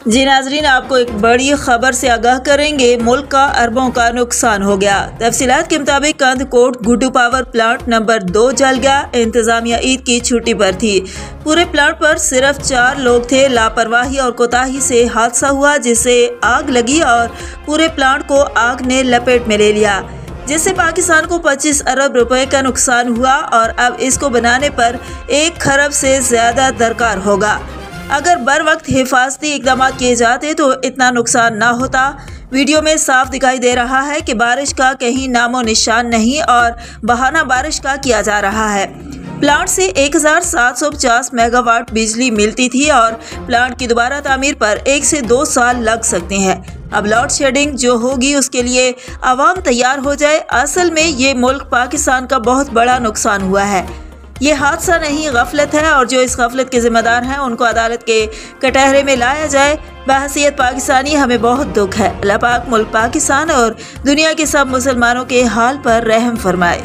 जी नाजरीन, आपको एक बड़ी खबर से आगाह करेंगे। मुल्क का अरबों का नुकसान हो गया। तफसीलात के मुताबिक Kandhkot Guddu power plant number 2 जल गया। इंतजामिया ईद की छुट्टी पर थी। पूरे प्लांट पर सिर्फ 4 लोग थे। लापरवाही और कोताही से हादसा हुआ, जिससे आग लगी और पूरे प्लांट को आग ने लपेट में ले लिया, जिससे पाकिस्तान को 25 अरब रुपए का नुकसान हुआ और अब इसको बनाने पर 1 खरब से ज्यादा दरकार होगा। अगर बर वक्त हिफाजती इकदाम किए जाते तो इतना नुकसान ना होता। वीडियो में साफ दिखाई दे रहा है कि बारिश का कहीं नामो निशान नहीं और बहाना बारिश का किया जा रहा है। प्लांट से 1750 मेगावाट बिजली मिलती थी और प्लांट की दोबारा तामीर पर 1 से 2 साल लग सकते हैं। अब लोड शेडिंग जो होगी उसके लिए आवाम तैयार हो जाए। असल में ये मुल्क पाकिस्तान का बहुत बड़ा नुकसान हुआ है। ये हादसा नहीं, गफलत है, और जो इस गफलत के जिम्मेदार हैं उनको अदालत के कटहरे में लाया जाए। बहसीयत पाकिस्तानी हमें बहुत दुख है। अल्लाह पाक मुल्क पाकिस्तान और दुनिया के सब मुसलमानों के हाल पर रहम फरमाए।